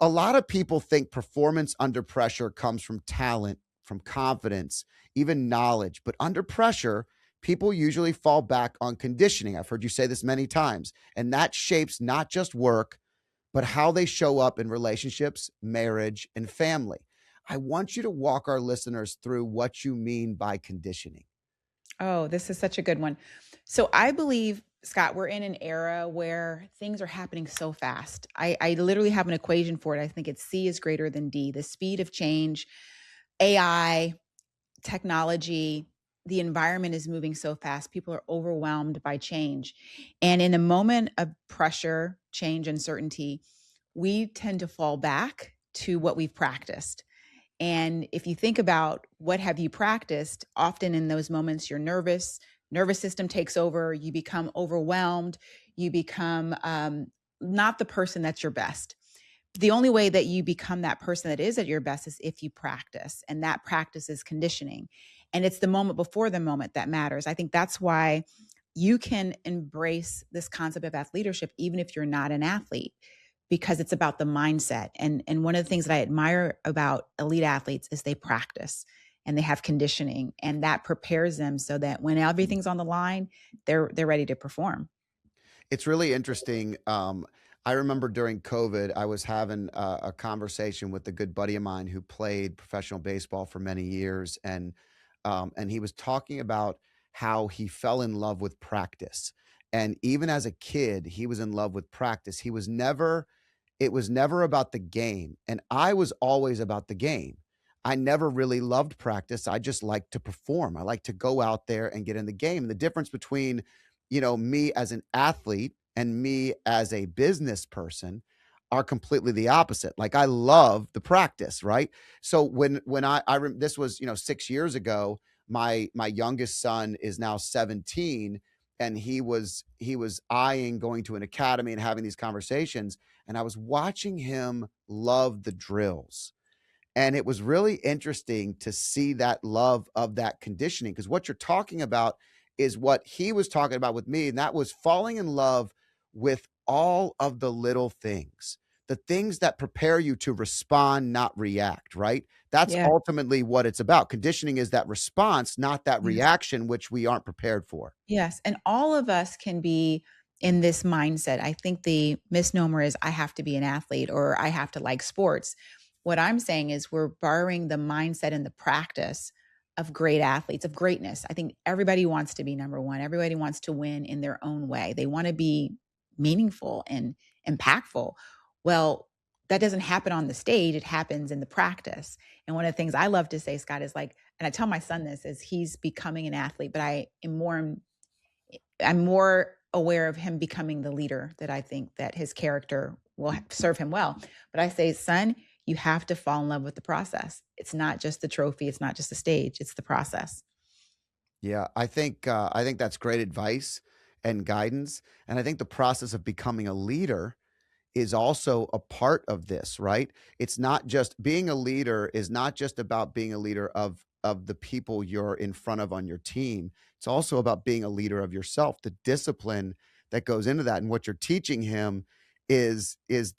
A lot of people think performance under pressure comes from talent, from confidence, even knowledge. But under pressure, people usually fall back on conditioning. I've heard you say this many times. And that shapes not just work, but how they show up in relationships, marriage, and family. I want you to walk our listeners through what you mean by conditioning. Oh, this is such a good one. So I believe, Scott, we're in an era where things are happening so fast. I literally have an equation for it. I think it's C is greater than D. The speed of change, AI, technology, the environment is moving so fast. People are overwhelmed by change. And in a moment of pressure, change, uncertainty, we tend to fall back to what we've practiced. And if you think about what have you practiced, often in those moments you're nervous, nervous system takes over, you become overwhelmed, you become not the person that's your best. The only way that you become that person that is at your best is if you practice, and that practice is conditioning. And it's the moment before the moment that matters. I think that's why you can embrace this concept of athleadership even if you're not an athlete, because it's about the mindset. And one of the things that I admire about elite athletes is they practice and they have conditioning, and that prepares them so that when everything's on the line, they're ready to perform. It's really interesting. I remember during COVID, I was having a conversation with a good buddy of mine who played professional baseball for many years, and he was talking about how he fell in love with practice, and even as a kid, he was in love with practice. He was never It was never about the game, and I was always about the game. I never really loved practice. I just like to perform. I like to go out there and get in the game. And the difference between, me as an athlete and me as a business person are completely the opposite. Like I love the practice, right? So when this was, 6 years ago, my youngest son is now 17, and he was eyeing going to an academy and having these conversations, and I was watching him love the drills. And it was really interesting to see that love of that conditioning, because what you're talking about is what he was talking about with me. And that was falling in love with all of the little things, the things that prepare you to respond, not react, right? That's Yeah. ultimately what it's about. Conditioning is that response, not that Yes. reaction, which we aren't prepared for. Yes, and all of us can be in this mindset. I think the misnomer is I have to be an athlete or I have to like sports. What I'm saying is we're borrowing the mindset and the practice of great athletes, of greatness. I think everybody wants to be number one. Everybody wants to win in their own way. They want to be meaningful and impactful. Well, that doesn't happen on the stage, it happens in the practice. And one of the things I love to say, Scott, is like, and I tell my son this as he's becoming an athlete, but I'm more aware of him becoming the leader that I think that his character will serve him well. But I say, son, you have to fall in love with the process. It's not just the trophy, it's not just the stage, it's the process. Yeah, I think that's great advice and guidance, and I think the process of becoming a leader is also a part of this, right? It's not just being a leader is not just about being a leader of the people you're in front of on your team. It's also about being a leader of yourself, the discipline that goes into that. And what you're teaching him is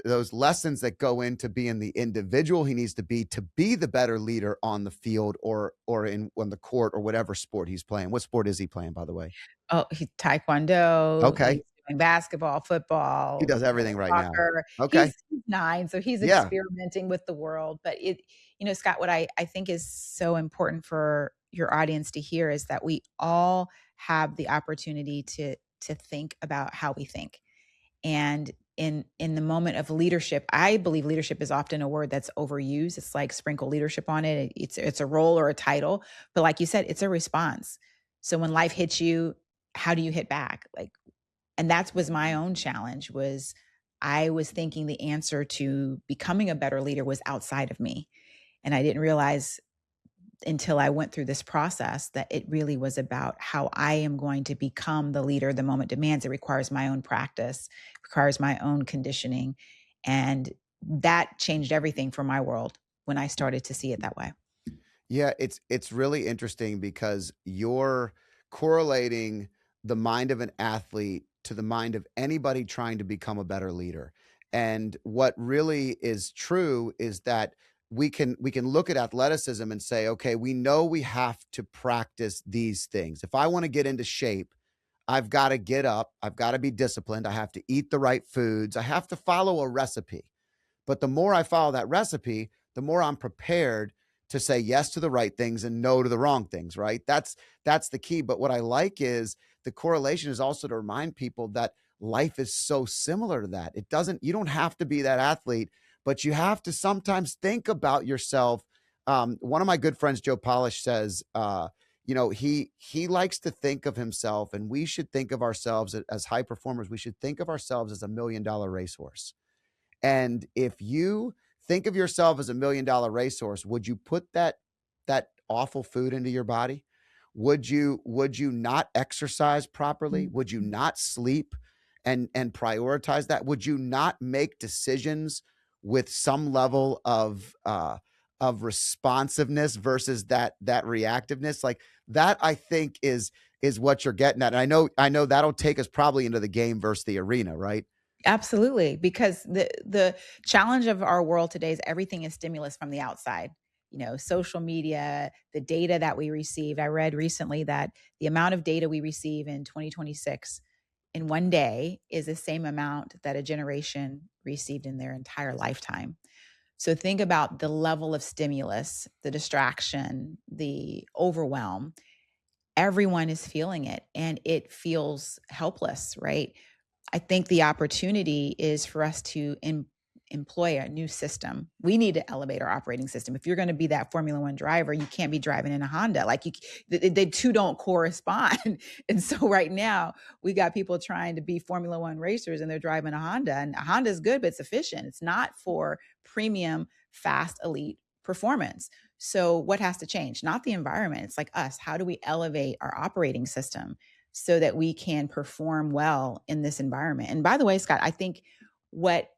those lessons that go into being the individual he needs to be the better leader on the field or in on the court or whatever sport he's playing. What sport is he playing, by the way? Oh, he taekwondo, he's Okay. doing basketball, He football, does everything right now. soccer. Okay. He's 9, so he's Yeah. experimenting with the world. But Scott, what I think is so important for your audience to hear is that we all have the opportunity to think about how we think. And in the moment of leadership, I believe leadership is often a word that's overused. It's like sprinkle leadership on it. It's a role or a title, but like you said, it's a response. So when life hits you, how do you hit back? Like, and that was my own challenge. Was I was thinking the answer to becoming a better leader was outside of me, and I didn't realize until I went through this process that it really was about how I am going to become the leader the moment demands. It requires my own practice, requires my own conditioning. And that changed everything for my world when I started to see it that way. Yeah, it's really interesting because you're correlating the mind of an athlete to the mind of anybody trying to become a better leader. And what really is true is that we can look at athleticism and say, okay, we know we have to practice these things. If I want to get into shape, I've got to get up, I've got to be disciplined, I have to eat the right foods, I have to follow a recipe. But the more I follow that recipe, the more I'm prepared to say yes to the right things and no to the wrong things, right? That's the key. But what I like is the correlation is also to remind people that life is so similar to that. It doesn't You don't have to be that athlete, but you have to sometimes think about yourself. One of my good friends, Joe Polish, says, he likes to think of himself, and we should think of ourselves as high performers. We should think of ourselves as $1 million racehorse. And if you think of yourself as $1 million racehorse, would you put that awful food into your body? Would you not exercise properly? Would you Mhm. not sleep and prioritize that? Would you not make decisions with some level of responsiveness versus that reactiveness? Like that, I think is what you're getting at. And I know that'll take us probably into the game versus the arena, right? Absolutely, because the challenge of our world today is everything is stimulus from the outside. Social media, the data that we receive. I read recently that the amount of data we receive in 2026 in one day is the same amount that a generation received in their entire lifetime. So think about the level of stimulus, the distraction, the overwhelm. Everyone is feeling it and it feels helpless, right? I think the opportunity is for us to employ a new system. We need to elevate our operating system. If you're going to be that Formula One driver, you can't be driving in a Honda. Like they two don't correspond. And so right now we got people trying to be Formula One racers and they're driving a Honda. And a Honda is good, but it's efficient. It's not for premium, fast, elite performance. So what has to change? Not the environment. It's like us. How do we elevate our operating system so that we can perform well in this environment? And by the way, Scott, I think what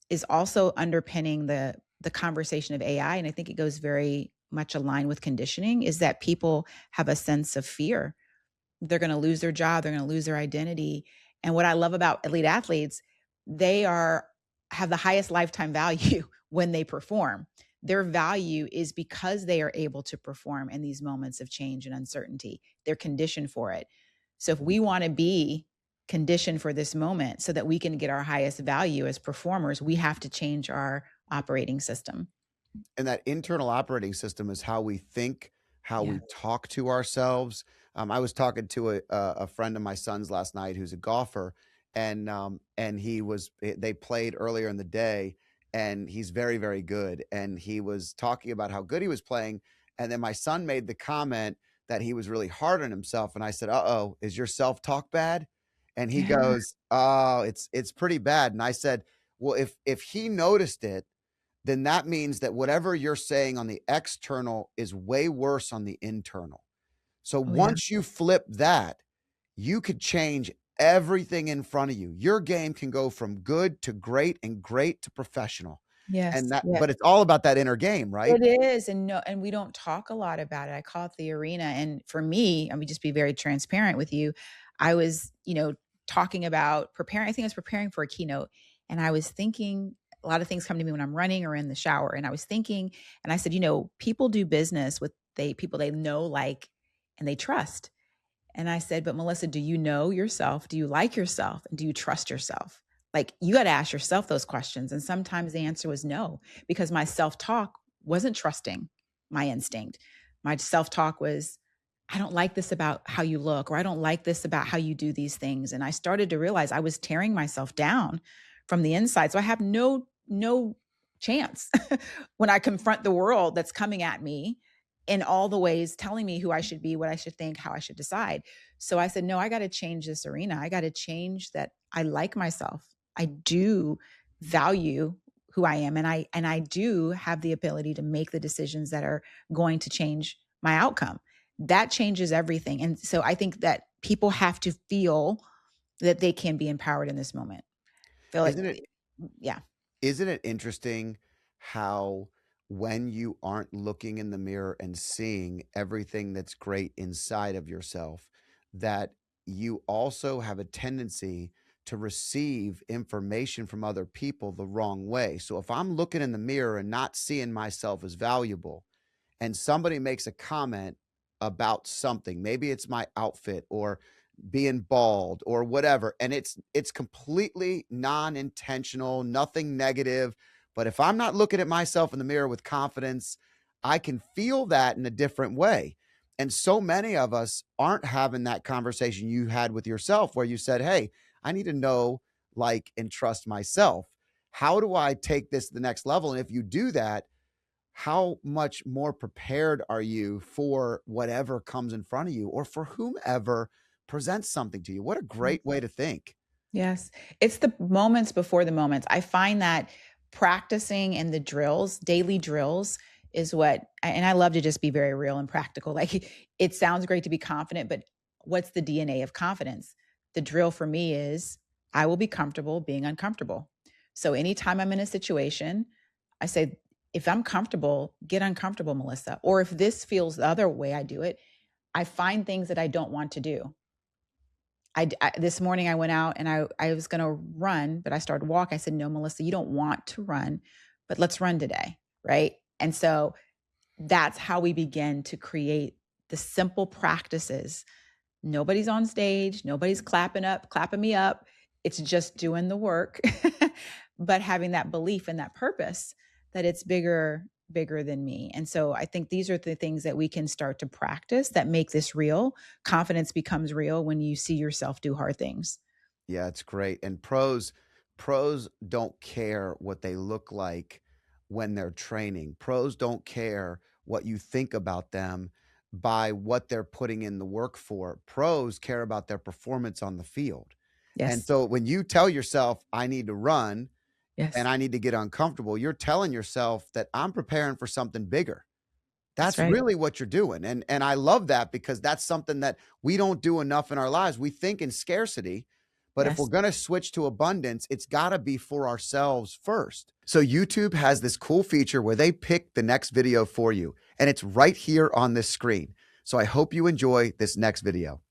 is also underpinning the conversation of AI, and I think it goes very much aligned with conditioning, is that people have a sense of fear. They're going to lose their job, they're going to lose their identity. And what I love about elite athletes, they are have the highest lifetime value when they perform. Their value is because they are able to perform in these moments of change and uncertainty. They're conditioned for it. So if we want to be conditioned for this moment so that we can get our highest value as performers, we have to change our operating system. And that internal operating system is how we think, how Yeah. we talk to ourselves. I was talking to a friend of my son's last night who's a golfer, and they played earlier in the day, and he's very very good, and he was talking about how good he was playing, and then my son made the comment that he was really hard on himself, and I said, "Uh oh, is your self talk bad?" And he goes, "Oh, it's pretty bad." And I said, "Well, if he noticed it, then that means that whatever you're saying on the external is way worse on the internal. So Oh yeah. once you flip that, you could change everything in front of you. Your game can go from good to great and great to professional. Yes. Yeah. But it's all about that inner game, right? It is, and no, and we don't talk a lot about it. I call it the arena, and for me, I mean, just be very transparent with you. I was, talking about preparing. I think I was preparing for a keynote, and I was thinking a lot of things come to me when I'm running or in the shower, and I was thinking, and I said, people do business with people they know, like, and they trust. And I said, but Melissa, do you know yourself? Do you like yourself? And do you trust yourself? Like, you got to ask yourself those questions. And sometimes the answer was no, because my self talk wasn't trusting my instinct. My self talk was, I don't like this about how you look, or I don't like this about how you do these things. And I started to realize I was tearing myself down from the inside. So I have no chance when I confront the world that's coming at me in all the ways telling me who I should be, what I should think, how I should decide. So I said, no, I got to change this arena. I got to change that. I like myself. I do value who I am, and I do have the ability to make the decisions that are going to change my outcome. That changes everything. And so I think that people have to feel that they can be empowered in this moment. Feel like, Isn't it yeah. Isn't it interesting how when you aren't looking in the mirror and seeing everything that's great inside of yourself, that you also have a tendency to receive information from other people the wrong way. So if I'm looking in the mirror and not seeing myself as valuable, and somebody makes a comment about something, maybe it's my outfit or being bald or whatever, and it's completely non-intentional, nothing negative, but if I'm not looking at myself in the mirror with confidence, I can feel that in a different way. And so many of us aren't having that conversation you had with yourself where you said, "Hey, I need to know, like, and trust myself. How do I take this to the next level?" And if you do that, how much more prepared are you for whatever comes in front of you or for whomever presents something to you? What a great way to think. Yes. It's the moments before the moments. I find that practicing and the drills, daily drills, is what, and I love to just be very real and practical. Like it sounds great to be confident, but what's the DNA of confidence? The drill for me is I will be comfortable being uncomfortable. So anytime I'm in a situation, I say, if I'm comfortable, get uncomfortable, Melissa. Or if this feels the other way I do it, I find things that I don't want to do. This morning I went out and I was going to run, but I started to walk. I said, "No, Melissa, you don't want to run, but let's run today." Right? And so that's how we begin to create the simple practices. Nobody's on stage, nobody's clapping me up. It's just doing the work, but having that belief and that purpose that it's bigger than me. And so I think these are the things that we can start to practice that make this real. Confidence becomes real when you see yourself do hard things. Yeah, it's great. And pros don't care what they look like when they're training. Pros don't care what you think about them by what they're putting in the work for. Pros care about their performance on the field. And Yes. so when you tell yourself, I need to run and Yes. I need to get uncomfortable, you're telling yourself that I'm preparing for something bigger. That's That's right. really what you're doing, and I love that because that's something that we don't do enough in our lives. We think in scarcity, but if we're Yes. gonna switch to abundance, it's gotta be for ourselves first. So YouTube has this cool feature where they pick the next video for you, and it's right here on this screen. So I hope you enjoy this next video.